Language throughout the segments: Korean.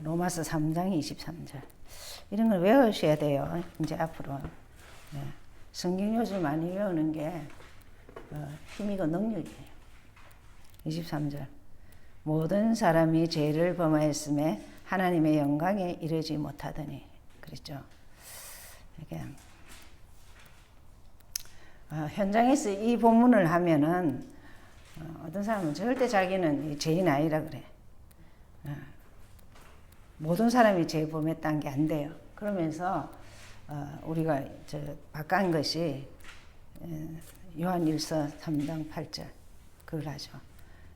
로마서 3장 23절. 이런 걸 외우셔야 돼요. 이제 앞으로. 네. 성경 요즘 많이 외우는 게 힘이고 능력이에요. 23절. 모든 사람이 죄를 범하였음에 하나님의 영광에 이르지 못하더니. 그랬죠. 이게 현장에서 이 본문을 하면은 어떤 사람은 절대 자기는 죄인 아니라 그래. 모든 사람이 죄 범했다는 게 안 돼요. 그러면서 우리가 바꾼 것이 요한일서 3장 8절 그걸 하죠.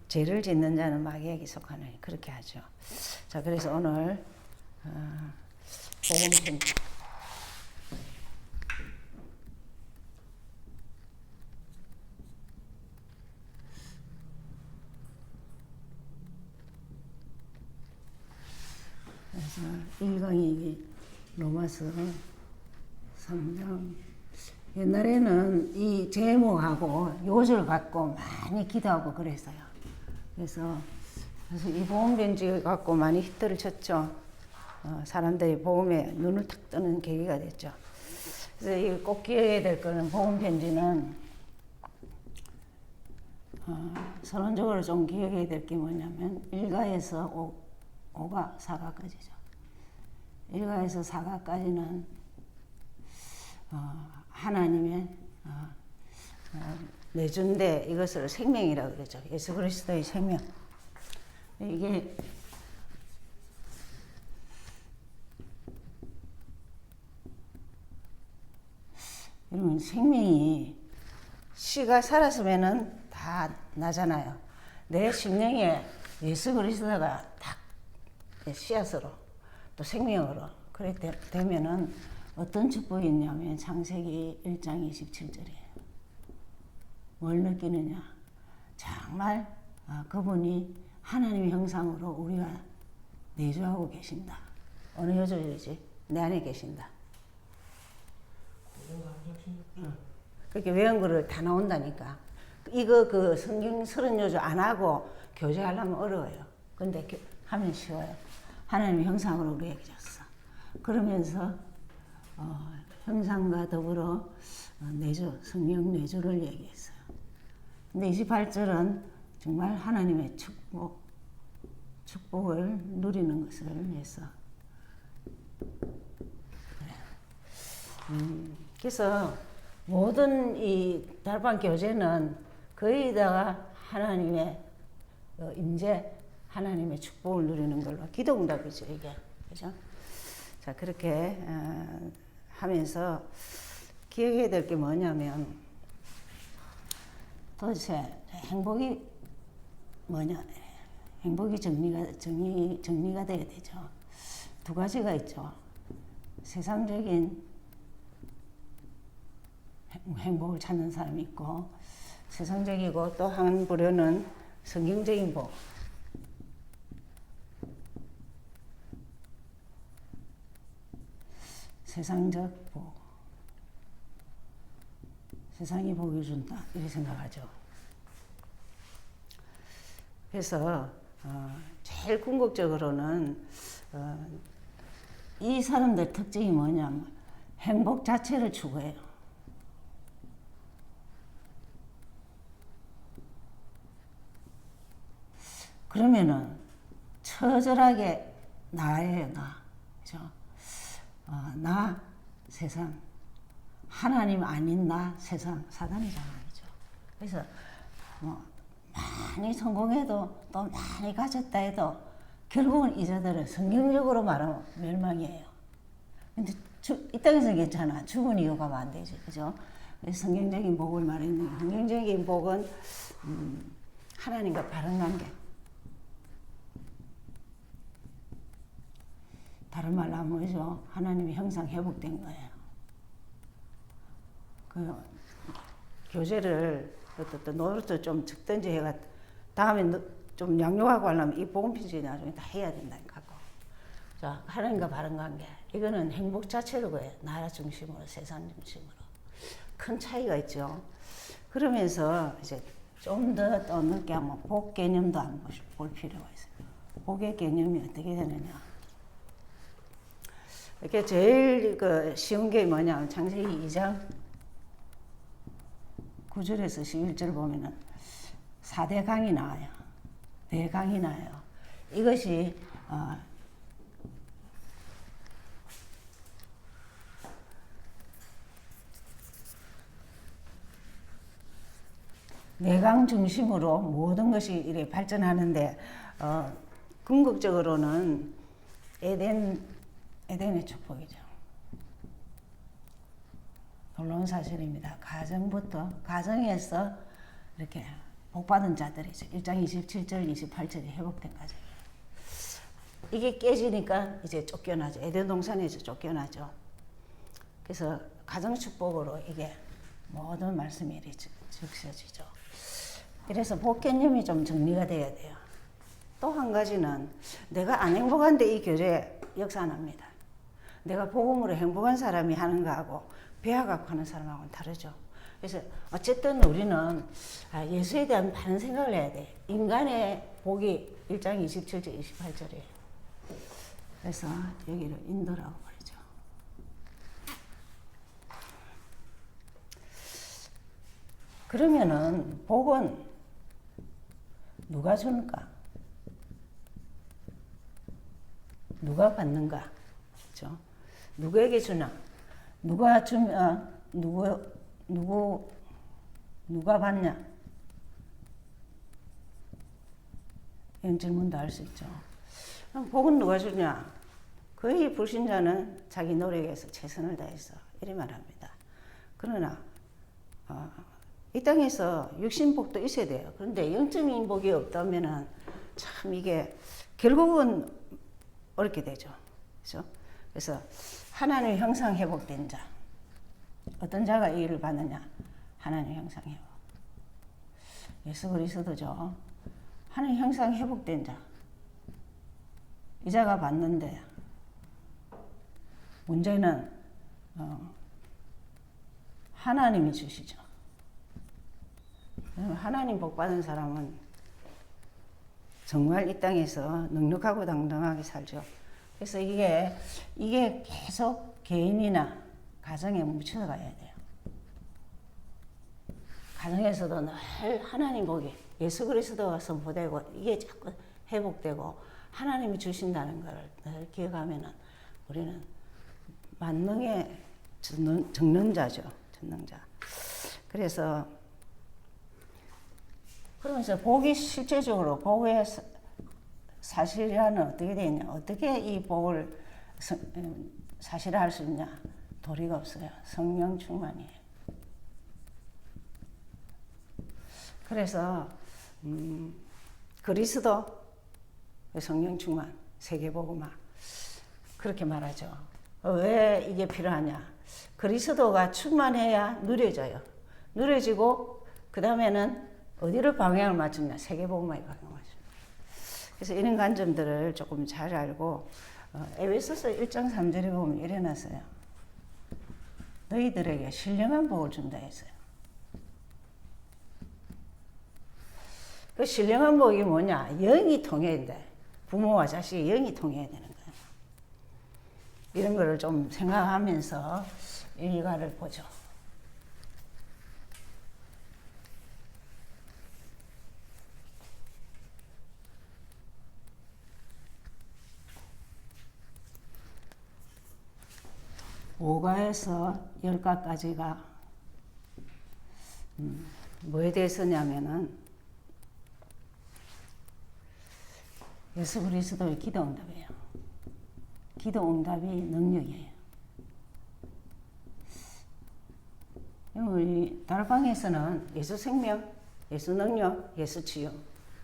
죄를 짓는 자는 마귀에게 속하느니 그렇게 하죠. 자, 그래서 오늘 복음편지 그래서 1강이 로마서 3장. 옛날에는 이 제목하고 요절 갖고 많이 기도하고 그랬어요. 그래서 이 복음편지 갖고 많이 히트를 쳤죠. 사람들이 복음에 눈을 탁 뜨는 계기가 됐죠. 그래서 이 꼭 기억해야 될 거는 복음편지는 선언적으로 좀 기억해야 될 게 뭐냐면 1가에서 5가 4가까지죠. 1가에서 4가까지는 하나님의 내준데 이것을 생명이라고 그러죠. 예수 그리스도의 생명. 이게 여러분 생명이 씨가 살았으면은 다 나잖아요. 내 심령에 예수 그리스도가 딱 씨앗으로 또 생명으로 그렇게 되면은 어떤 축복이 있냐면 창세기 1장 27절이에요. 뭘 느끼느냐? 정말 그분이 하나님의 형상으로 우리가 내주하고 계신다. 어느 요절이지? 내 안에 계신다. 그렇게 외운 거를 다 나온다니까. 이거 그 성경 30요절 안 하고 교제하려면 어려워요. 근데 하면 쉬워요. 하나님의 형상으로 우리에게 줬어. 그러면서 형상과 더불어 내주, 성령 내주를 얘기했어요. 근데 28절은 정말 하나님의 축복을 누리는 것을 위해서. 그래서 모든 이 달방 교제는 거의 다 하나님의 임재, 하나님의 축복을 누리는 걸로 기도응답이죠, 이게. 그죠? 자, 그렇게 하면서 기억해야 될 게 뭐냐면 도대체 행복이 뭐냐? 행복이 정리가 돼야 되죠. 두 가지가 있죠. 세상적인 행복을 찾는 사람이 있고 세상적이고 또 한 부류는 성경적인 복. 세상적 복. 세상이 복을 준다 이렇게 생각하죠. 그래서 제일 궁극적으로는 이 사람들 특징이 뭐냐면 행복 자체를 추구해요. 그러면은 처절하게 나예요, 나. 그죠? 나, 세상. 하나님 아닌 나, 세상. 사단이잖아요. 그죠? 그래서 많이 성공해도 또 많이 가졌다 해도 결국은 이 자들은 성경적으로 말하면 멸망이에요. 근데 이 땅에서는 괜찮아. 죽은 이유가 안 되죠. 그죠? 그래서 성경적인 복을 말했는데 성경적인 복은 하나님과 바른 관계. 다른 말로 하면 뭐죠? 하나님의 형상 회복된 거예요. 그 교제를 또 노릇도 좀 적든지 해가 다음에 좀 양육하고 하려면 이 복음편지 나중에 다 해야 된다니까. 자, 하나님과 바른 관계. 이거는 행복 자체로 거예요. 나라 중심으로, 세상 중심으로. 큰 차이가 있죠. 그러면서 이제 좀 더 또 늦게 하면 복 개념도 한번 볼 필요가 있어요. 복의 개념이 어떻게 되느냐. 이렇게 제일 그 쉬운 게 뭐냐면 창세기 2장 9절에서 11절 보면은 4대 강이 나와요. 네 강이 나와요. 이것이 내강 중심으로 모든 것이 이렇게 발전하는데 궁극적으로는 에덴의 축복이죠. 놀라운 사실입니다. 가정에서 이렇게 복받은 자들이죠. 1장 27절, 28절이 회복된 가정이에요. 이게 깨지니까 이제 쫓겨나죠. 에덴 동산에서 쫓겨나죠. 그래서 가정 축복으로 이게 모든 말씀이 적셔지죠. 그래서 복 개념이 좀 정리가 돼야 돼요. 또 한 가지는 내가 안 행복한데 이 교제 역산합니다. 내가 복음으로 행복한 사람이 하는 거하고 배워갖고 하는 사람하고는 다르죠. 그래서 어쨌든 우리는 예수에 대한 바른 생각을 해야 돼. 인간의 복이 1장 27절 28절이에요. 그래서 여기를 인도라고 그러죠. 그러면은 복은 누가 주는가? 누가 받는가? 그렇죠? 누구에게 주나? 누가 주면 누가 받냐? 이런 질문도 할 수 있죠. 그럼 복은 누가 주냐? 거의 불신자는 자기 노력에서 최선을 다해서 이래 말합니다. 그러나 이 땅에서 육신복도 있어야 돼요. 그런데 영적인 복이 없다면은 참 이게 결국은 어렵게 되죠. 그렇죠? 그래서 하나님의 형상 회복된 자. 어떤 자가 이 일을 받느냐? 하나님의 형상 회복. 예수 그리스도죠. 하나님의 형상 회복된 자. 이 자가 받는데 문제는 하나님이 주시죠. 하나님 복 받은 사람은 정말 이 땅에서 넉넉하고 당당하게 살죠. 그래서 이게 계속 개인이나 가정에 묻혀가야 돼요. 가정에서도 늘 하나님 복이 예수 그리스도가 선포되고 이게 자꾸 회복되고 하나님이 주신다는 걸 늘 기억하면은 우리는 만능의 전능자죠. 전능자. 그래서 그러면서 복이 실제적으로 복의 사실화는 어떻게 되냐? 어떻게 이 복을 사실화할 수 있냐? 도리가 없어요. 성령 충만이에요. 그래서 그리스도 성령 충만, 세계복음화 그렇게 말하죠. 왜 이게 필요하냐? 그리스도가 충만해야 누려져요. 누려지고 그 다음에는 어디를 방향을 맞추냐? 세계복음화에 방향을 맞춥니다. 그래서 이런 관점들을 조금 잘 알고 에베소서 1장 3절에 보면 이래 놨어요. 너희들에게 신령한 복을 준다 했어요. 그 신령한 복이 뭐냐? 영이 통해야 돼. 부모와 자식이 영이 통해야 되는 거예요. 이런 거를 좀 생각하면서 일과를 보죠. 오가에서 열가까지가 뭐에 대해서냐면은 예수 그리스도의 기도 응답이에요. 기도 응답이 능력이에요. 우리 다락방에서는 예수 생명, 예수 능력, 예수 치유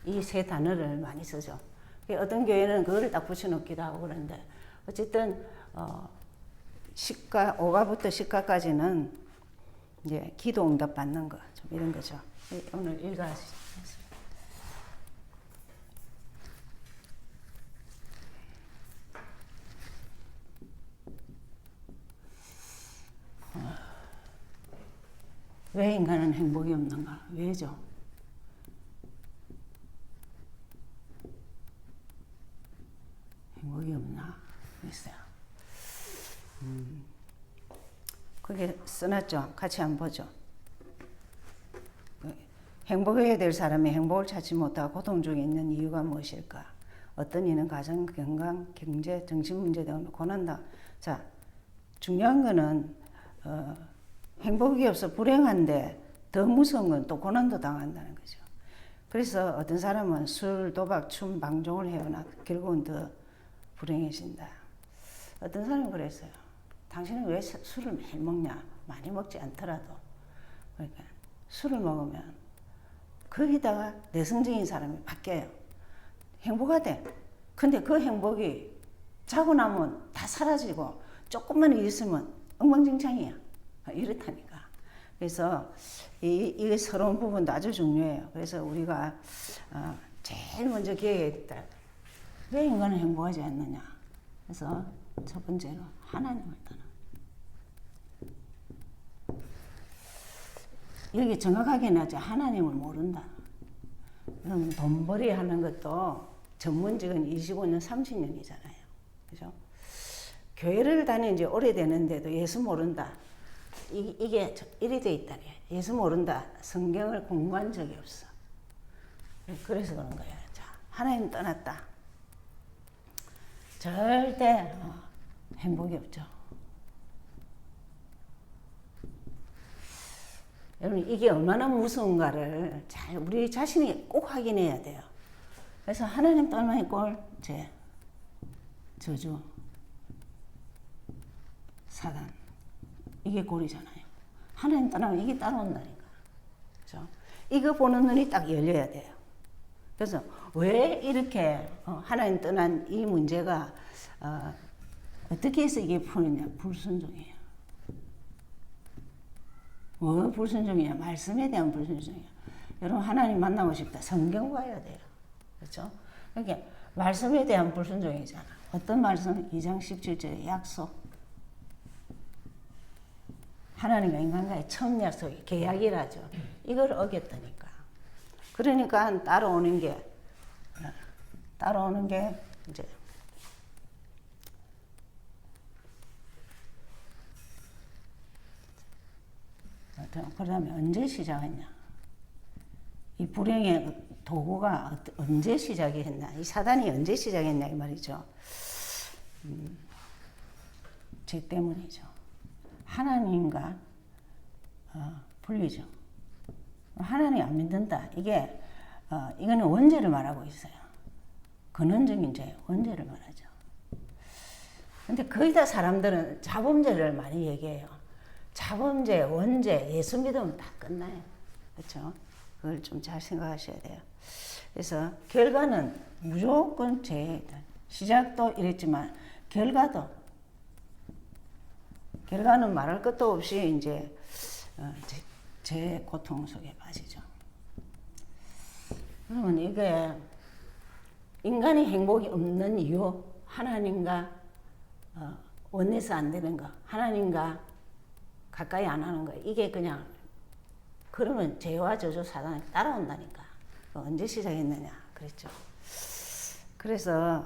이 세 단어를 많이 쓰죠. 어떤 교회는 그거를 딱 붙여놓기도 하고 그러는데 어쨌든 5가부터 10가까지는 이제 기도 응답 받는 거, 좀 이런 거죠. 오늘 읽어주겠습니다. 왜 인간은 행복이 없는가? 왜죠? 행복이 없나? 있어요. 그게 써놨죠. 같이 한번 보죠. 행복해야 될 사람이 행복을 찾지 못하고 고통 중에 있는 이유가 무엇일까? 어떤 이는 가정, 건강, 경제, 정신 문제 등으로 고난다. 자, 중요한 거는 행복이 없어 불행한데 더 무서운 건 또 고난도 당한다는 거죠. 그래서 어떤 사람은 술, 도박, 춤, 방종을 해오나 결국은 더 불행해진다. 어떤 사람은 그랬어요. 당신은 왜 술을 매일 먹냐? 많이 먹지 않더라도. 그러니까 술을 먹으면 거기다가 내성적인 사람이 바뀌어요. 행복하대. 근데 그 행복이 자고 나면 다 사라지고 조금만 있으면 엉망진창이야. 이렇다니까. 그래서 이 서러운 부분도 아주 중요해요. 그래서 우리가 제일 먼저 기억해야 겠다. 왜 인간은 행복하지 않느냐? 그래서 첫 번째로 하나님을 떠나. 여기 정확하게 나죠. 하나님을 모른다. 그럼 돈벌이 하는 것도 전문직은 25년, 30년이잖아요. 그죠? 교회를 다닌 지 오래되는데도 예수 모른다. 이게 이리 돼 있다. 예수 모른다. 성경을 공부한 적이 없어. 그래서 그런 거야. 자, 하나님 떠났다. 절대 행복이 없죠. 여러분 이게 얼마나 무서운가를 잘 우리 자신이 꼭 확인해야 돼요. 그래서 하나님 떠나는 꼴, 저주, 사단 이게 꼴이잖아요. 하나님 떠나면 이게 따라온다니까. 그렇죠? 이거 보는 눈이 딱 열려야 돼요. 그래서 왜 이렇게 하나님 떠난 이 문제가 어떻게 해서 이게 푸느냐? 불순종이에요. 뭐 불순종이냐? 말씀에 대한 불순종이에요. 여러분 하나님 만나고 싶다. 성경 봐야 돼요. 그렇죠? 그러니까 말씀에 대한 불순종이잖아. 어떤 말씀? 2장 17절의 약속. 하나님과 인간과의 처음 약속이 계약이라죠. 이걸 어겼다니까. 그러니까 따라오는 게 이제 그다음에 언제 시작했냐? 이 불행의 도구가 언제 시작이 했나? 이 사단이 언제 시작했냐 이 말이죠. 죄 때문이죠. 하나님과 분리죠. 하나님 안 믿는다. 이거는 원죄를 말하고 있어요. 근원적인 죄, 원죄를 말하죠. 근데 거의 다 사람들은 자범죄를 많이 얘기해요. 자범죄, 원죄, 예수 믿으면 다 끝나요. 그렇죠? 그걸 좀 잘 생각하셔야 돼요. 그래서 결과는 무조건 죄예요. 시작도 이랬지만 결과는 말할 것도 없이 이제 제 고통 속에 빠지죠. 그러면 이게 인간이 행복이 없는 이유, 하나님과 원해서 안 되는 거, 하나님과 가까이 안 하는 거, 이게 그냥 그러면 죄와 저주 사단이 따라온다니까. 언제 시작했느냐 그랬죠. 그래서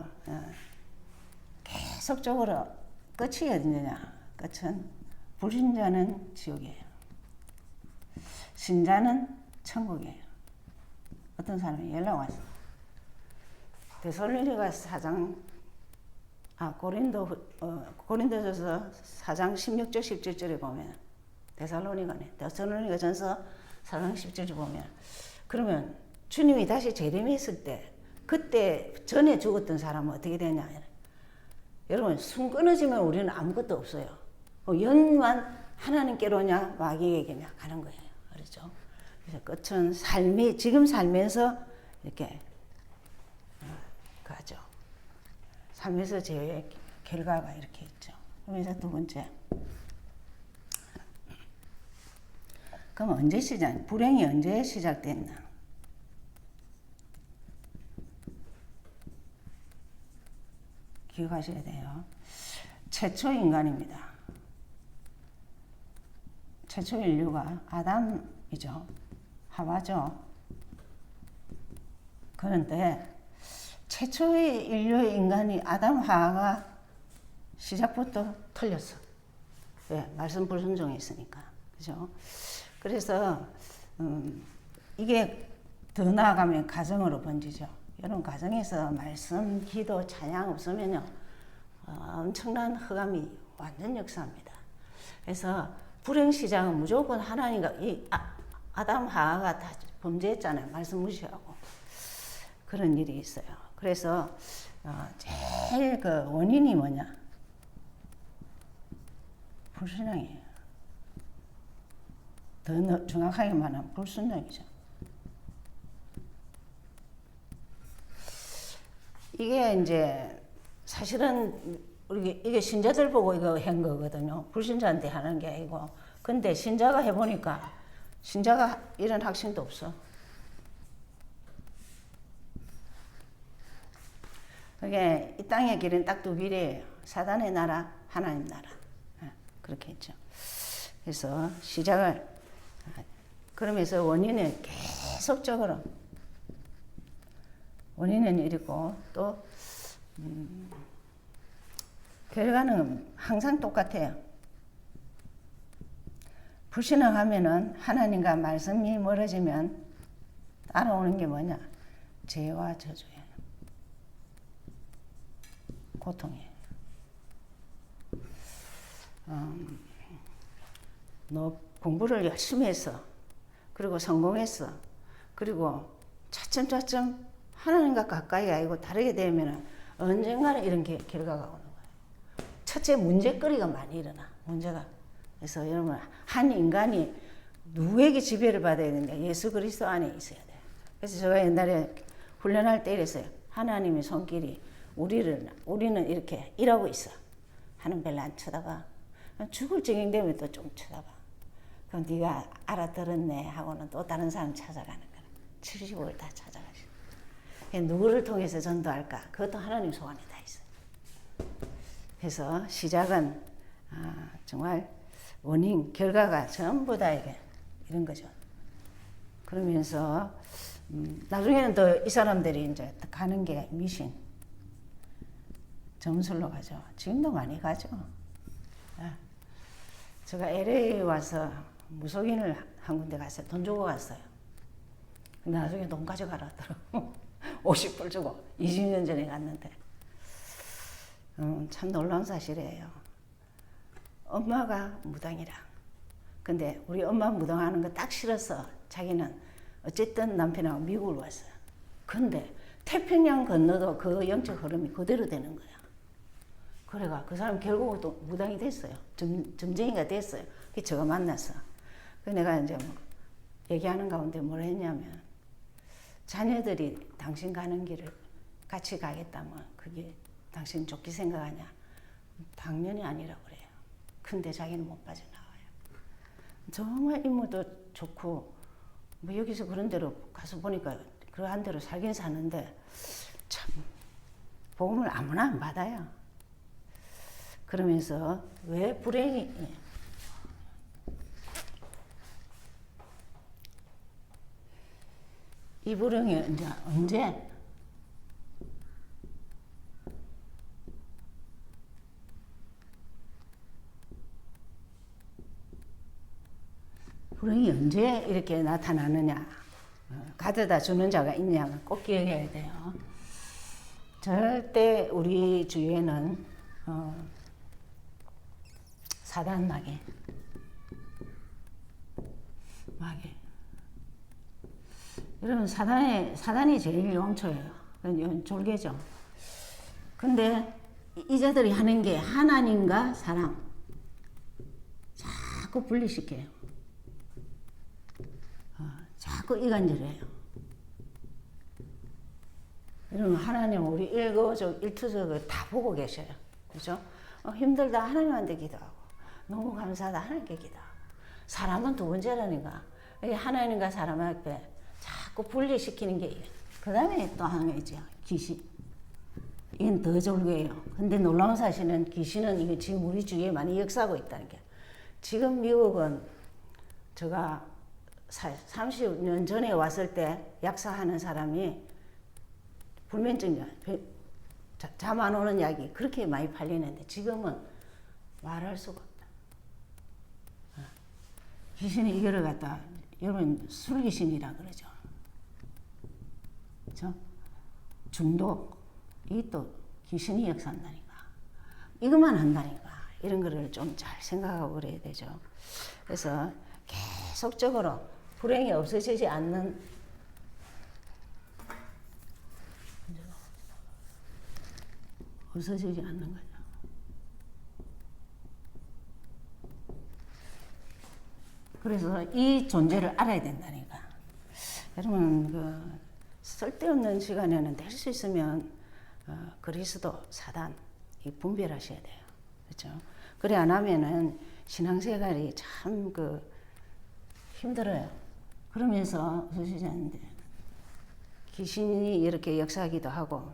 계속적으로 끝이 어디냐? 끝은 불신자는 지옥이에요. 신자는 천국이에요. 어떤 사람이 연락 왔어. 데살로니가 4장, 고린도전서 4장 16절 17절에 보면 데살로니가 전서 4장 17절 보면 그러면 주님이 다시 재림했을 때 그때 전에 죽었던 사람은 어떻게 되냐? 여러분 숨 끊어지면 우리는 아무것도 없어요. 영만 하나님께로냐 마귀에게냐 가는 거예요. 그렇죠? 그래서 끝은 지금 살면서 이렇게 가죠. 살면서 제 결과가 이렇게 있죠. 그래서 두 번째. 그럼 불행이 언제 시작됐나? 기억하셔야 돼요. 최초 인간입니다. 최초 인류가 아담이죠. 하와죠. 그런데 최초의 인류의 인간이 아담 하와가 시작부터 틀렸어. 왜? 말씀 불순종했으니까. 그죠? 그래서, 이게 더 나아가면 가정으로 번지죠. 이런 가정에서 말씀, 기도, 찬양 없으면요, 엄청난 흑암이 완전 역사합니다. 그래서 불행시장은 무조건 하나님과, 아담, 하와가 다 범죄했잖아요. 말씀 무시하고. 그런 일이 있어요. 그래서, 제일 그 원인이 뭐냐? 불신앙이에요. 더 정확하게 말하면 불순종이죠. 이게 이제 사실은 이게 신자들 보고 이거 한 거거든요. 불신자한테 하는 게 아니고. 근데 신자가 해보니까 신자가 이런 확신도 없어. 그게 이 땅의 길은 딱 두 길이에요. 사단의 나라, 하나님 나라. 그렇게 했죠. 그래서 시작을 그러면서 원인은 계속적으로 원인은 이렇고 또 결과는 항상 똑같아요. 불신앙하면은 하나님과 말씀이 멀어지면 따라오는 게 뭐냐? 죄와 저주예요. 고통이에요. 너 공부를 열심히 했어. 그리고 성공했어. 그리고 차츰차츰 하나님과 가까이 아니고 다르게 되면 언젠가는 이런 결과가 오는 거예요. 첫째 문제거리가 많이 일어나. 문제가. 그래서 여러분 한 인간이 누구에게 지배를 받아야 되는데 예수 그리스도 안에 있어야 돼. 그래서 제가 옛날에 훈련할 때 이랬어요. 하나님의 손길이 우리는 이렇게 일하고 있어. 하는 별로 안 쳐다봐. 죽을 지경 되면 또 좀 쳐다봐. 그럼 네가 알아들었네 하고는 또 다른 사람 찾아가는 거야. 70을 다 찾아가시고. 누구를 통해서 전도할까? 그것도 하나님 소원에 다 있어요. 그래서 시작은 정말 원인, 결과가 전부 다 이게 이런 거죠. 그러면서 나중에는 또 이 사람들이 이제 가는 게 미신, 점술로 가죠. 지금도 많이 가죠. 제가 LA 와서 무속인을 한 군데 갔어요. 돈 주고 갔어요. 근데 나중에 돈 가져가라 하더라고. 50불 주고 20년 전에 갔는데 참 놀라운 사실이에요. 엄마가 무당이라. 근데 우리 엄마 무당하는 거 딱 싫어서 자기는 어쨌든 남편하고 미국을 왔어요. 근데 태평양 건너도 그 영적 흐름이 그대로 되는 거야. 그래가 그 사람 결국 또 무당이 됐어요. 점쟁이가 됐어요. 그래서 제가 만났어. 그 내가 이제 뭐 얘기하는 가운데 뭘 했냐면 자녀들이 당신 가는 길을 같이 가겠다면 그게 당신 좋게 생각하냐? 당연히 아니라고 그래요. 근데 자기는 못 빠져나와요. 정말 인물도 좋고 뭐 여기서 그런 데로 가서 보니까 그러한 대로 살긴 사는데 참 복음을 아무나 안 받아요. 그러면서 왜 불행이 이 불행이 이제 언제 불행이 언제 이렇게 나타나느냐? 가져다 주는 자가 있냐? 꼭 기억해야 돼요. 절대 우리 주위에는 사단 마귀. 여러분 사단이 제일 용초예요. 졸개죠. 근데 이 자들이 하는 게 하나님과 사람 자꾸 분리시켜요. 자꾸 이간질해요. 여러분 하나님 우리 일거적 일투적을 다 보고 계셔요. 그죠? 힘들다 하나님한테 기도하고 너무 감사하다 하나님께 기도하고 사람은 두 번째라니까. 하나님과 사람 앞에 자꾸 분리시키는 게 그 다음에 또 하나 있죠. 귀신. 이건 더 졸개예요. 근데 놀라운 사실은 귀신은 이게 지금 우리 주위에 많이 역사하고 있다는 게. 지금 미국은 제가 30년 전에 왔을 때 약사하는 사람이 불면증이야. 잠 안 오는 약이 그렇게 많이 팔리는데 지금은 말할 수가 없다. 귀신이 이거를 갖다 여러분 술귀신이라 그러죠. 그렇죠? 중독 이 또 귀신이 역사한다니까. 이것만 한다니까. 이런 거를 좀 잘 생각하고 그래야 되죠. 그래서 계속적으로 불행이 없어지지 않는 없어지지 않는 거죠. 그래서 이 존재를 알아야 된다니까. 여러분 그 쓸데없는 시간에는 될 수 있으면 그리스도, 사단 이 분별하셔야 돼요. 그렇죠? 그래 안 하면은 신앙생활이 참 그 힘들어요. 그러면서 어서시자는데 귀신이 이렇게 역사하기도 하고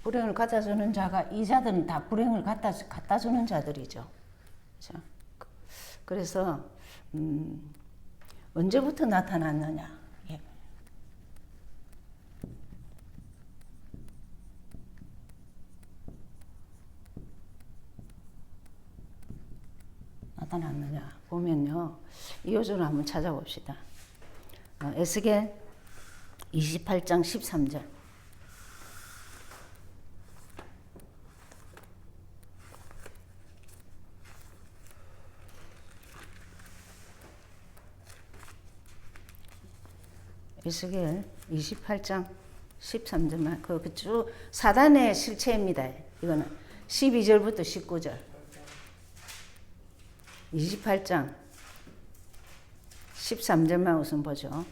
불행을 갖다 주는 자가 이 자들은 다 불행을 갖다 주는 자들이죠. 그렇죠? 그래서 언제부터 나타났느냐? 예. 나타났느냐 보면요, 이 요절을 한번 찾아봅시다. 에스겔 28장 13절. 에스겔 28장 13절만 쭉 사단의 실체입니다. 이거는 12절부터 19절. 28장 13절만 우선 보죠.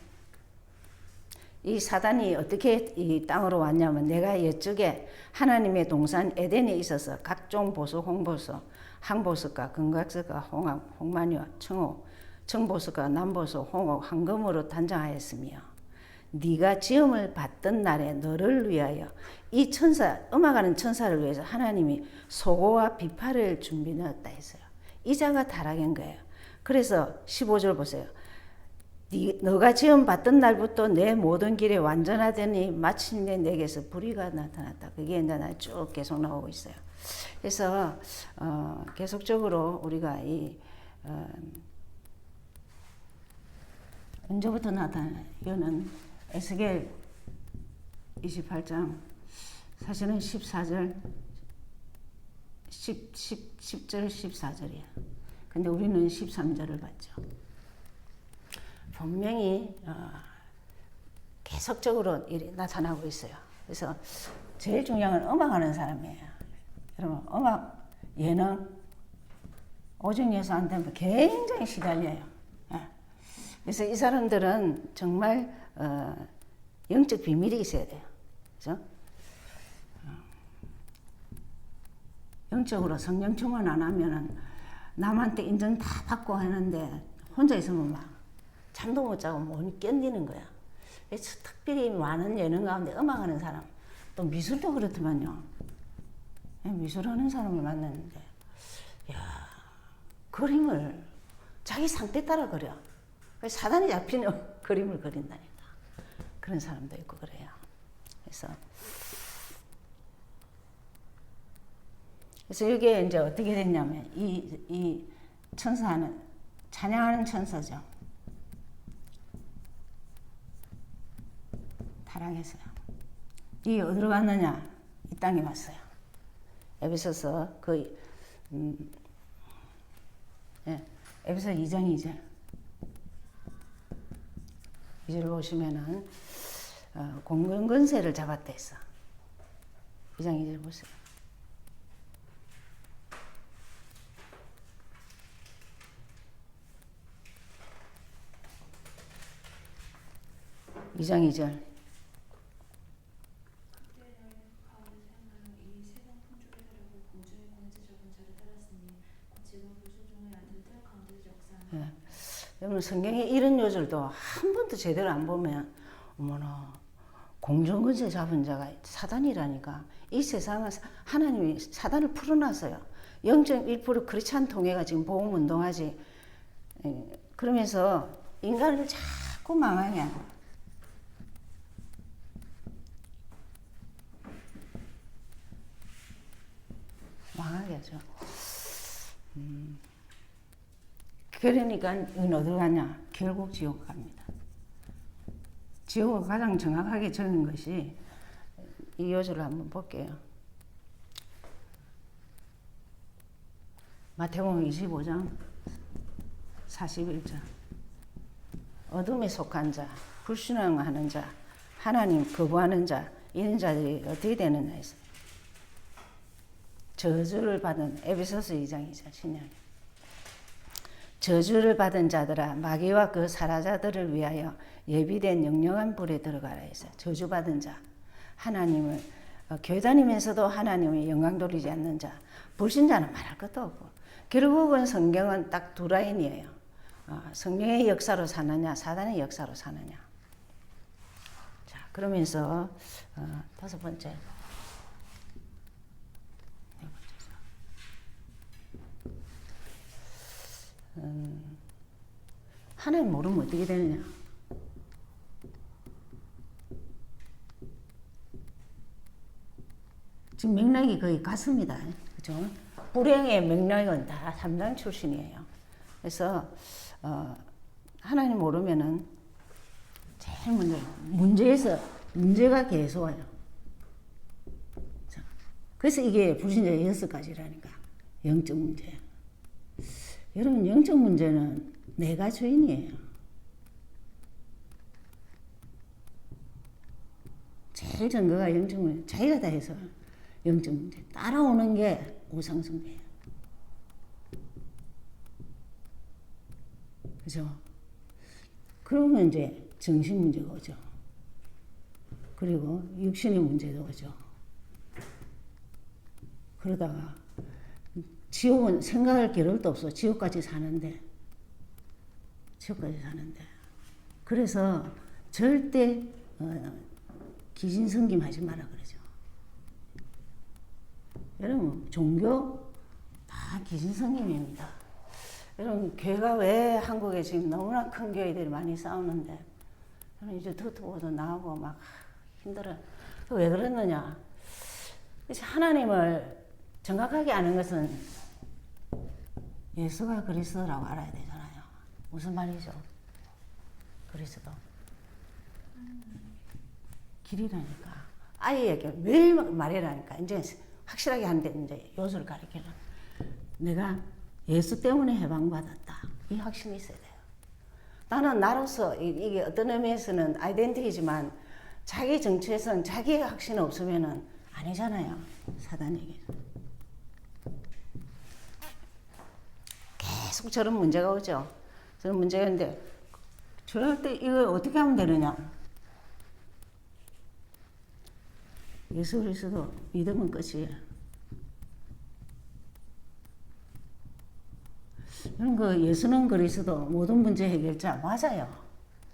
이 사단이 어떻게 이 땅으로 왔냐면 내가 이쪽에 하나님의 동산 에덴에 있어서 각종 보석, 홍보석, 항보석과 금각석과 홍마니와 청호, 청보석과 남보석, 홍옥, 황금으로 단장하였으며 네가 지음을 받던 날에 너를 위하여 이 천사, 음악하는 천사를 위해서 하나님이 소고와 비파를 준비해 놨다 했어요. 이 자가 타락한 거예요. 그래서 15절 보세요. 너가 지음 받던 날부터 내 모든 길에 완전하더니 마침내 내게서 불의가 나타났다. 그게 이제 쭉 계속 나오고 있어요. 그래서 계속적으로 우리가 이 언제부터 나타나요? 이거는 에스겔 28장 사실은 14절 10절 14절이야. 근데 우리는 13절을 봤죠. 분명히 계속적으로 일이 나타나고 있어요. 그래서 제일 중요한 건 음악하는 사람이에요. 여러분 음악, 예능, 오직 예수한테 굉장히 시달려요. 그래서 이 사람들은 정말 영적 비밀이 있어야 돼요. 그죠? 영적으로 성령 충만 안 하면은 남한테 인정 다 받고 하는데 혼자 있으면 막 잠도 못 자고 못 견디는 거야. 그래서 특별히 많은 예능 가운데 음악하는 사람, 또 미술도 그렇더만요. 미술하는 사람을 만났는데, 야, 그림을 자기 상태 따라 그려. 사단이 잡히는 그림을 그린다니까. 그런 사람도 있고 그래요. 그래서 이게 이제 어떻게 됐냐면 이 천사는 찬양하는 천사죠. 타락했어요. 이 어디로 갔느냐? 이 땅에 왔어요. 에베소서 에베소 2장 2절. 2절 보시면은 공공근세를 잡았다 했어. 2장 2절 보세요. 이장 2절. 예. 여러분 성경에 이런 요절도 한 번도 제대로 안 보면 어머나 공중근세 잡은 자가 사단이라니까. 이 세상은 하나님이 사단을 풀어놨어요. 0.1% 크리스찬 통해가 지금 복음운동하지. 그러면서 인간을 자꾸 망하게 하고 망하게 하죠. 그러니까 이건 어디로 가냐? 결국 지옥 갑니다. 지옥을 가장 정확하게 적은 것이 이 요절을 한번 볼게요. 마태복음 25장 41절. 어둠에 속한 자, 불순종하는 자, 하나님 거부하는 자, 이런 자들이 어떻게 되느냐 했어요. 저주를 받은 에베소서 2장이죠. 신약에. 저주를 받은 자들아 마귀와 그 사라자들을 위하여 예비된 영영한 불에 들어가라 했어요. 저주받은 자, 하나님을 교회 다니면서도 하나님의 영광 돌리지 않는 자, 불신자는 말할 것도 없고 결국은 성경은 딱 두 라인이에요. 성령의 역사로 사느냐 사단의 역사로 사느냐. 자, 그러면서 다섯 번째. 하나님 모르면 어떻게 되느냐. 지금 맥락이 거의 같습니다. 그죠? 불행의 맥락은 다 3장 출신이에요. 그래서 하나님 모르면은 제일 먼저 문제에서 문제가 계속 와요. 자, 그래서 이게 불신자 6가지라니까. 영적 문제. 여러분 영적 문제는 내가 주인이에요. 제일 근거가 영적 문제. 자기가 다 해서 영적 문제. 따라오는 게 우상숭배예요. 그죠? 그러면 이제 정신 문제가 오죠. 그리고 육신의 문제도 오죠. 그러다가 지옥은 생각할 겨를도 없어. 지옥까지 사는데. 그래서 절대 기신성김 하지 마라 그러죠. 여러분 종교 다 기신성김입니다. 여러분 교회가 왜 한국에 지금 너무나 큰 교회들이 많이 싸우는데 저는 이제 듣고도 나오고 막 힘들어요. 왜 그러느냐. 하나님을 정확하게 아는 것은 예수가 그리스도라고 알아야 되잖아요. 무슨 말이죠? 그리스도. 길이라니까. 아이에게 매일 말이라니까. 이제 확실하게 하는데 이제 요소를 가리키는. 내가 예수 때문에 해방받았다. 이 확신이 있어야 돼요. 나는 나로서 이게 어떤 의미에서는 아이덴티티지만 자기 정체성, 자기의 확신이 없으면은 아니잖아요. 사단에게. 계속 저런 문제가 오죠. 저런 문제가 있는데 저럴 때 이걸 어떻게 하면 되느냐. 예수 그리스도 믿으면 끝이에요. 그 예수는 그리스도 모든 문제 해결자 맞아요.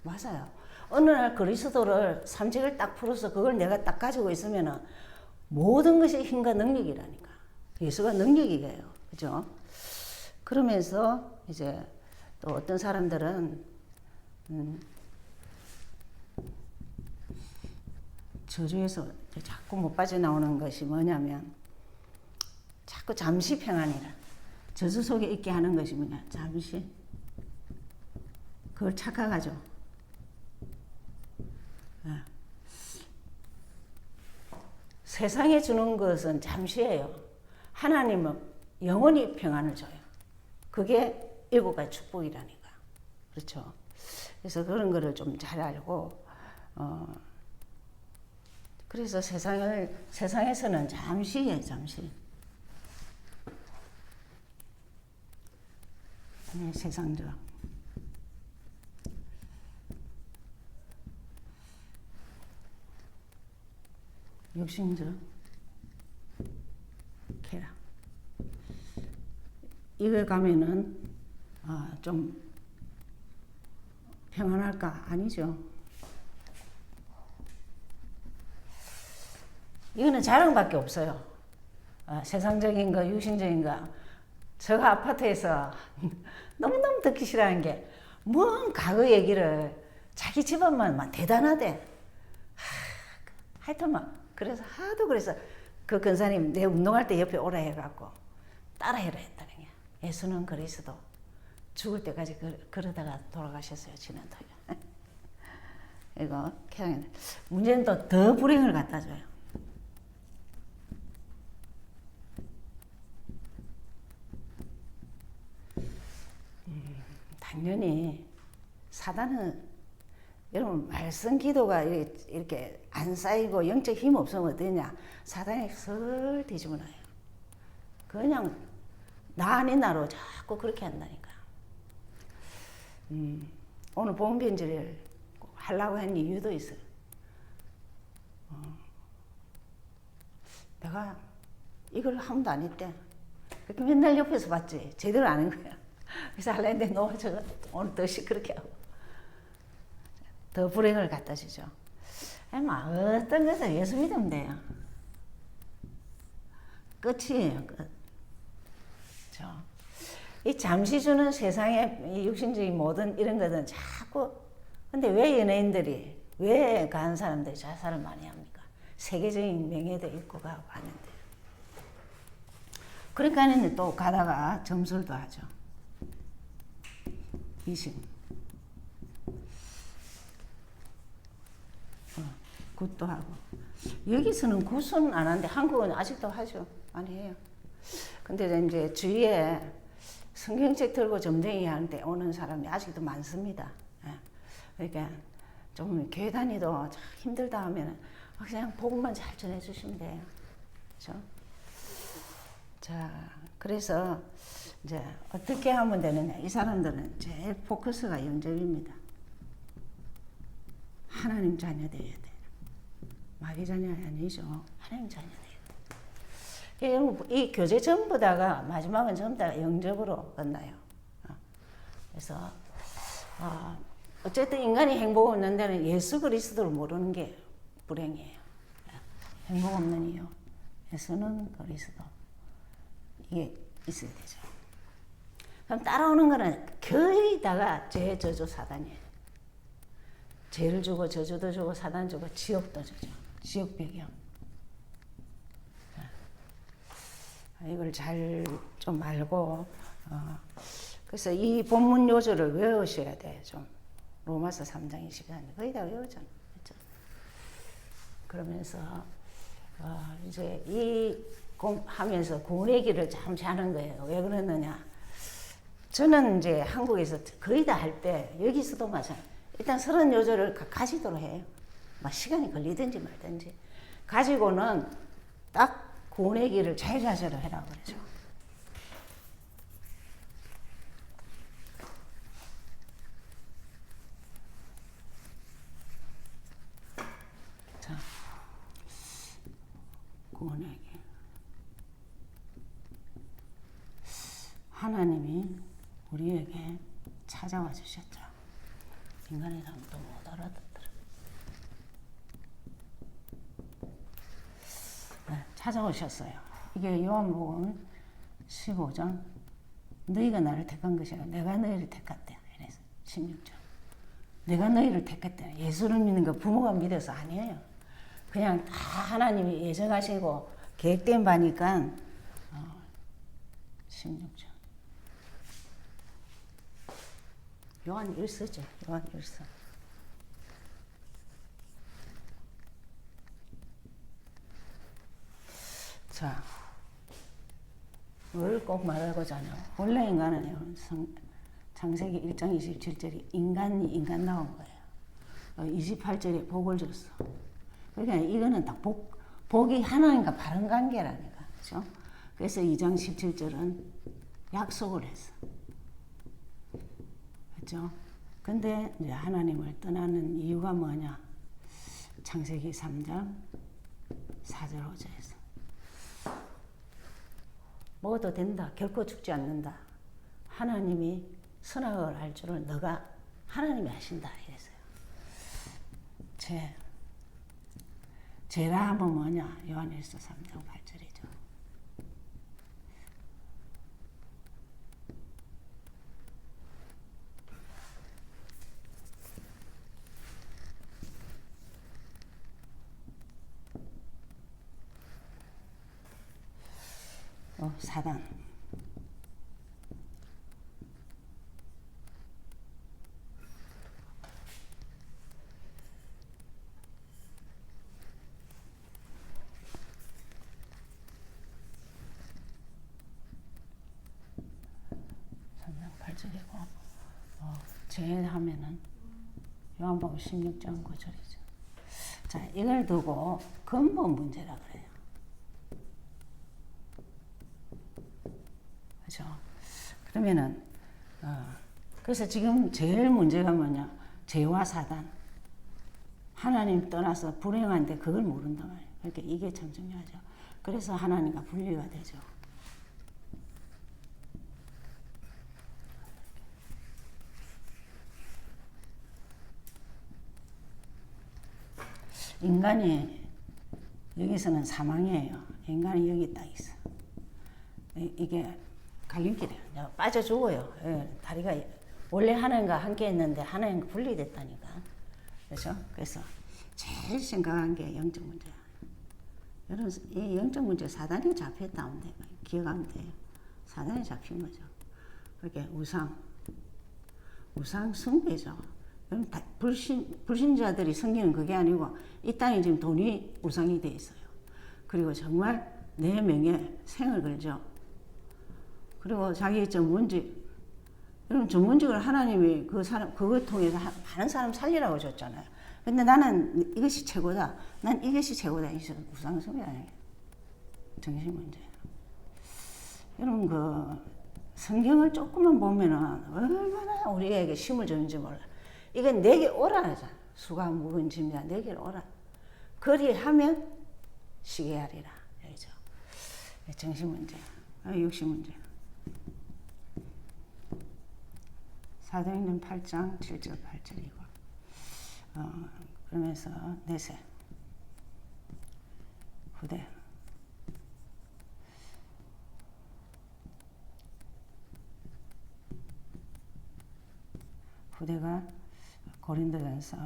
맞아요. 어느 날 그리스도를 삼직을 딱 풀어서 그걸 내가 딱 가지고 있으면은 모든 것이 힘과 능력이라니까. 예수가 능력이에요. 그죠? 그러면서 이제 또 어떤 사람들은 저주에서 자꾸 못 빠져나오는 것이 뭐냐면 자꾸 잠시 평안이라. 저주 속에 있게 하는 것이 뭐냐. 잠시. 그걸 착각하죠. 세상에 주는 것은 잠시예요. 하나님은 영원히 평안을 줘요. 그게 7가지 축복이라니까. 그렇죠. 그래서 그런 거를 좀 잘 알고, 그래서 세상에서는 잠시예요, 잠시. 네, 세상적. 육신적. 쾌락. 이거 가면은 좀 평안할까? 아니죠. 이거는 자랑밖에 없어요. 세상적인 거, 육신적인 거. 제가 아파트에서 너무너무 듣기 싫어하는 게, 뭔 과거 얘기를 자기 집안만 막 대단하대. 하여튼 막, 그래서 하도 그래서 그 근사님 내 운동할 때 옆에 오라 해갖고 따라해라 했다는 게. 예수는 그리스도. 죽을 때까지 그러다가 돌아가셨어요. 지난달에. 이거 그냥 문제는 또 더 불행을 갖다 줘요. 당연히 사단은 여러분 말씀 기도가 이렇게 안 쌓이고 영적 힘 없으면 어떠냐? 사단이 슬 뒤집어놔요. 그냥 나 아닌 나로 자꾸 그렇게 한다니까. 오늘 복음 편지를 하려고 한 이유도 있어요. 내가 이걸 한 번도 안 했대. 그렇게 맨날 옆에서 봤지. 제대로 안 한 거야. 그래서 하려 했는데 너 저거 오늘 더 시끄럽게 하고 더 불행을 갖다 주죠. 어떤 것을 예수 믿으면 돼요. 끝이에요. 끝. 이 잠시 주는 세상의 이 육신적인 모든 이런 것은 자꾸 근데 왜 연예인들이 왜 가는 사람들이 자살을 많이 합니까? 세계적인 명예도 있고 가고 하는데 그러니까 또 가다가 점술도 하죠. 귀신 굿도 하고 여기서는 굿은 안 하는데 한국은 아직도 하죠. 많이 해요. 근데 이제 주위에 성경책 들고 점쟁이 하는데 오는 사람이 아직도 많습니다. 그러니까 좀 교회 다니도 힘들다 하면 그냥 복음만 잘 전해주시면 돼요. 그렇죠? 자, 그래서 이제 어떻게 하면 되느냐? 이 사람들은 제일 포커스가 영접입니다. 하나님 자녀 되어야 돼. 마귀 자녀 아니죠. 하나님 자녀 돼요. 이 교제 전부 다가 마지막은 전부 다 영접으로 끝나요. 그래서 어쨌든 인간이 행복 없는 데는 예수 그리스도를 모르는 게 불행이에요. 행복 없는 이유. 예수는 그리스도. 이게 있어야 되죠. 그럼 따라오는 거는 거의 다가 죄, 저주, 사단이에요. 죄를 주고 저주도 주고 사단 주고 지옥도 주죠. 지옥 배경. 이걸 잘 좀 알고 그래서 이 본문 요절을 외우셔야 돼요. 좀 로마서 3장 24절 거의 다 외우잖아요. 그렇죠? 그러면서 이제 이 하면서 구원의 길을 잠시 하는 거예요. 왜 그러느냐? 저는 이제 한국에서 거의 다 할 때 여기서도 마찬가지. 일단 30요절을 가지도록 해요. 막 시간이 걸리든지 말든지 가지고는 딱 구원의 길을 자유자재로 해라고 그러죠. 자, 구원의 길. 하나님이 우리에게 찾아와 주셨죠. 인간의 사람도 못 알아듣더라. 네, 찾아오셨어요. 이게 요한복음 15장 너희가 나를 택한 것이 아니라 내가 너희를 택했다. 이래서 16절 내가 너희를 택했다. 예수를 믿는 거 부모가 믿어서 아니에요. 그냥 다 하나님이 예정하시고 계획된 바니까 16절 요한 1서죠. 요한 1서 자, 뭘 꼭 말하고자 하냐. 원래 인간은 창세기 1장 27절이 인간이 인간 나온 거예요. 28절에 복을 줬어. 그러니까 이거는 다 복이 하나님과 바른 관계라니까. 그렇죠? 그래서 2장 17절은 약속을 했어. 그렇죠? 근데 이제 하나님을 떠나는 이유가 뭐냐? 창세기 3장 4절 5절에서 먹어도 된다. 결코 죽지 않는다. 하나님이 선악을 알 줄을 너가 하나님이 아신다. 이랬어요. 죄라 하면 뭐냐? 요한일서 3장 8절이죠. 사단 8절이고 제하면은 요한복음 16장 9절이죠. 자, 이걸 두고 근본 문제라 그래요. 그렇죠? 그러면은 그래서 지금 제일 문제가 뭐냐? 죄와 사단. 하나님 떠나서 불행한데 그걸 모른단 말이에요. 그러니까 이게 참 중요하죠. 그래서 하나님과 분리가 되죠. 인간이 여기서는 사망이에요. 인간이 여기 딱 있어. 이게 갈림길이에요. 빠져 죽어요. 예, 다리가 원래 하나님과 함께 있는데 하나님과 분리됐다니까. 그렇죠? 그래서 제일 심각한 게 영적 문제야. 여러분, 이 영적 문제 사단이 잡혔다면 돼요. 기억하면 돼요. 사단이 잡힌 거죠. 그게 우상 숭배죠. 불신자들이 섬기는 그게 아니고 이 땅에 지금 돈이 우상이 돼 있어요. 그리고 정말 내 명예 생을 걸죠. 그리고 자기 전문직, 여러분 전문직을 하나님이 그걸 통해서 많은 사람 살리라고 줬잖아요. 근데 나는 이것이 최고다. 난 이것이 최고다. 이것이 우상 숭배 아니에요. 정신 문제예요. 여러분 성경을 조금만 보면은 얼마나 우리에게 힘을 주는지 몰라. 이건 내게 오라 하잖아. 수가 묵은 짐이야. 내게 오라. 그리하면 쉬게 하리라. 여기죠. 정신 문제, 육신 문제. 사도행전 8장 7절 8절이고 그러면서 내세 후대가 고린도전서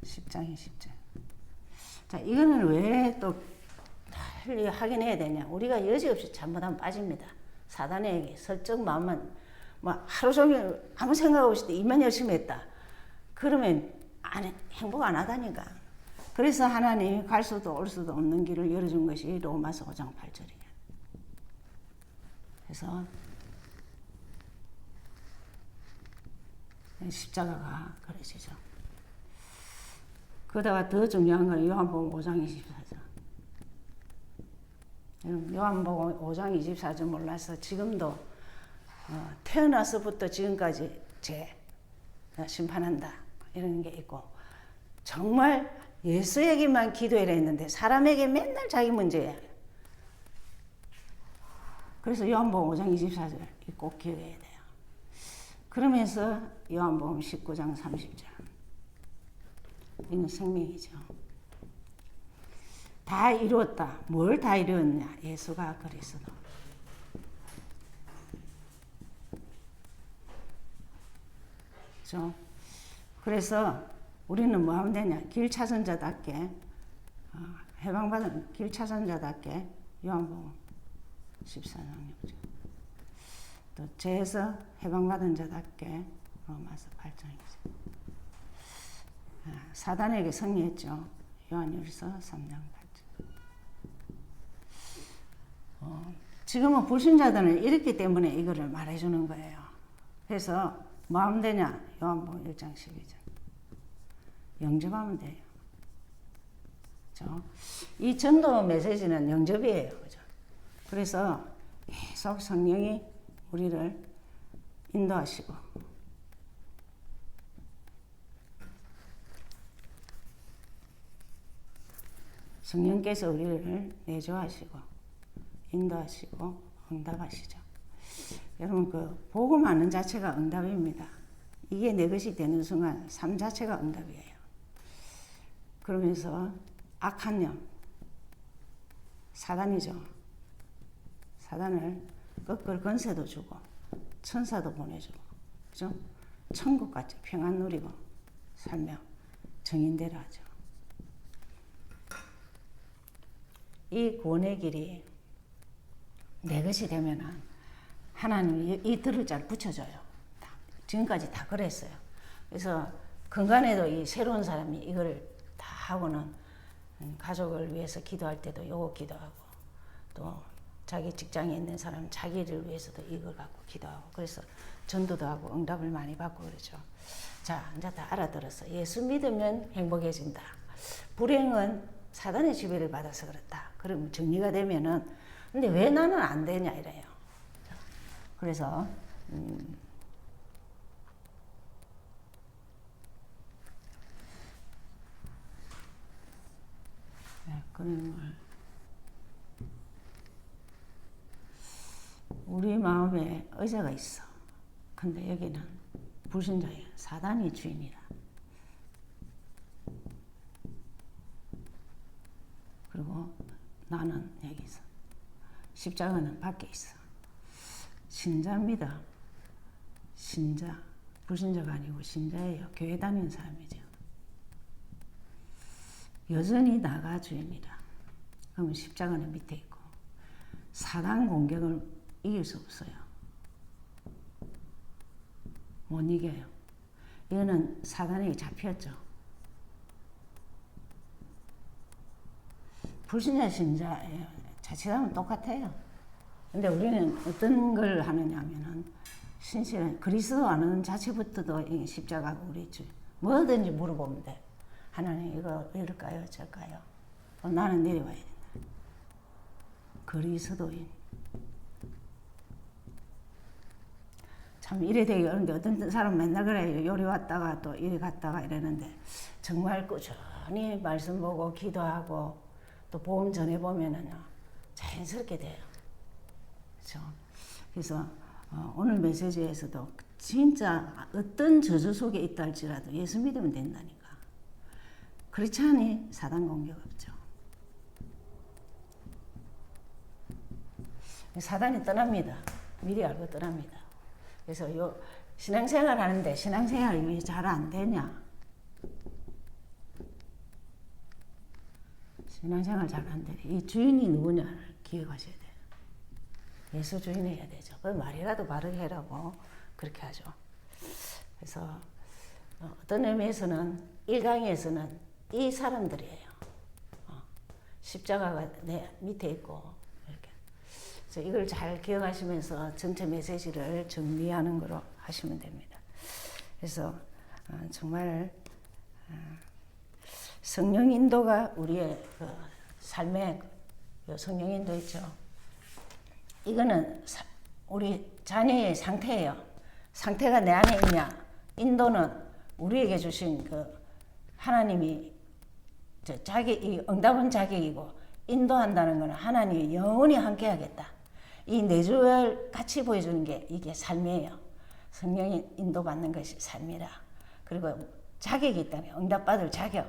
10장 20절. 자, 이거는 왜 또 확인해야 되냐? 우리가 여지없이 잘못하면 빠집니다. 사단에게 설정 마음은 하루 종일 아무 생각 없이 일만 열심히 했다. 그러면 행복 안 하다니까. 그래서 하나님이 갈 수도 올 수도 없는 길을 열어준 것이 로마서 5장 8절이에요. 그래서 십자가가 그려지죠. 그러다가 더 중요한 건 요한복음 5장 24절. 요한복음 5장 24절 몰라서 지금도 태어나서부터 지금까지 죄 심판한다 이런 게 있고 정말 예수에게만 기도해라 했는데 사람에게 맨날 자기 문제야. 그래서 요한복음 5장 24절 꼭 기억해야 돼요. 그러면서 요한복음 19장 30절 이건 생명이죠. 다 이루었다. 뭘 다 이루었냐? 예수가 그리스도. 그렇죠? 그래서 우리는 뭐 하면 되냐? 길 찾은 자답게 해방받은 길 찾은 자답게 요한복음 14장 6절 또 죄에서 해방받은 자답게 로마서 8장이죠. 사단에게 승리했죠. 요한일서 3장 8절. 지금은 불신자들은 이렇기 때문에 이거를 말해주는 거예요. 그래서 뭐 하면 되냐? 요한복음 1장 12절. 영접하면 돼요. 그렇죠? 이 전도 메시지는 영접이에요. 그렇죠? 그래서 계속 성령이 우리를 인도하시고 성령께서 우리를 내조하시고 인도하시고 응답하시죠. 여러분 복음 하는 자체가 응답입니다. 이게 내 것이 되는 순간 삶 자체가 응답이에요. 그러면서 악한 영 사단이죠. 사단을 거꾸로 건세도 주고 천사도 보내주고 그죠? 천국같이 평안 누리고 살며 정인대로 하죠. 이 구원의 길이 내 것이 되면은 하나님이 이 들을 자를 붙여줘요. 지금까지 다 그랬어요. 그래서 근간에도 이 새로운 사람이 이걸 다 하고는 가족을 위해서 기도할 때도 요거 기도하고 또 자기 직장에 있는 사람 자기를 위해서도 이걸 갖고 기도하고 그래서 전도도 하고 응답을 많이 받고 그러죠. 자, 이제 다 알아들었어. 예수 믿으면 행복해진다. 불행은 사단의 지배를 받아서 그렇다. 그럼 정리가 되면은 근데 왜 나는 안 되냐 이래요. 그래서 그러면 우리 마음에 의자가 있어. 근데 여기는 불신자예요. 사단이 주인이라. 그리고 나는 여기 있어. 십자가는 밖에 있어. 신자입니다. 신자. 불신자가 아니고 신자예요. 교회 다니는 사람이죠. 여전히 나가 주인이라. 그러면 십자가는 밑에 있고 사단 공격을 이길 수 없어요. 못 이겨요. 이거는 사단에게 잡혔죠. 불신자 신자예요. 자칫하면 똑같아요. 근데 우리는 어떤 걸 하느냐 하면은 신실한 그리스도 아는 자체부터도 이 십자가가 우리 주 뭐든지 물어보면 돼. 하나님 이거 이럴까요? 저럴까요? 나는 내려와야 된다. 그리스도인. 참 이래 되기 어려운데 어떤 사람 맨날 그래요. 요리 왔다가 또 이리 갔다가 이러는데 정말 꾸준히 말씀 보고 기도하고 또 복음 전해보면은요 자연스럽게 돼요. 그렇죠? 그래서 오늘 메시지에서도 진짜 어떤 저주 속에 있다 할지라도 예수 믿으면 된다니까. 그렇지 않으니 사단 공격 없죠. 사단이 떠납니다. 미리 알고 떠납니다. 그래서 요 신앙생활 하는데 신앙생활이 왜 잘 안 되냐? 신앙생활 잘 안 돼. 이 주인이 누구냐를 기억하셔야 돼요. 예수 주인이어야 되죠. 그 말이라도 바르게 해라고 그렇게 하죠. 그래서 어떤 의미에서는 1강에서는 이 사람들이에요. 십자가가 내 밑에 있고 이렇게. 그래서 이걸 잘 기억하시면서 전체 메시지를 정리하는 거로 하시면 됩니다. 그래서 정말 성령 인도가 우리의 그 삶의 성령 인도 있죠. 이거는 우리 자녀의 상태예요. 상태가 내 안에 있냐? 인도는 우리에게 주신 그 하나님이 이 응답은 자격이고 인도한다는 것은 하나님이 영원히 함께하겠다. 이 내주를 같이 보여주는 게 이게 삶이에요. 성령이 인도받는 것이 삶이라. 그리고 자격이 있다면 응답받을 자격.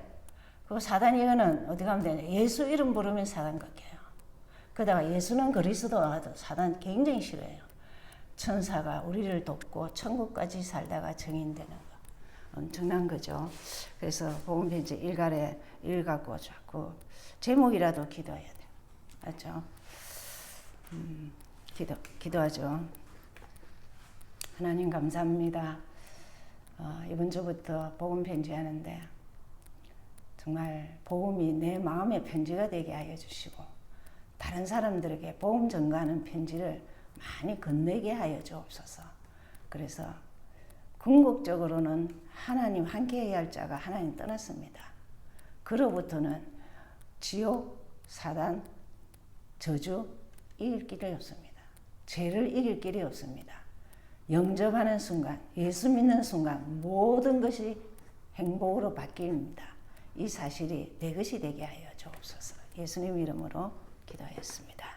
그리고 사단 이거는 어디 가면 되냐? 예수 이름 부르면 사단 꺾여요. 그러다가 예수는 그리스도 와도 사단 굉장히 싫어해요. 천사가 우리를 돕고 천국까지 살다가 증인되는 거. 엄청난 거죠. 그래서 복음편지 일갈에 읽갖고 자꾸 제목이라도 기도해야 돼요. 맞죠? 기도하죠. 하나님 감사합니다. 이번 주부터 복음편지 하는데 정말 복음이 내 마음의 편지가 되게 하여 주시고 다른 사람들에게 복음 전가하는 편지를 많이 건네게 하여 주옵소서. 그래서 궁극적으로는 하나님 함께해야 할 자가 하나님 떠났습니다. 그로부터는 지옥, 사단, 저주 이길 길이 없습니다. 죄를 이길 길이 없습니다. 영접하는 순간, 예수 믿는 순간 모든 것이 행복으로 바뀝니다. 이 사실이 내 것이 되게 하여 주옵소서. 예수님 이름으로 기도하였습니다.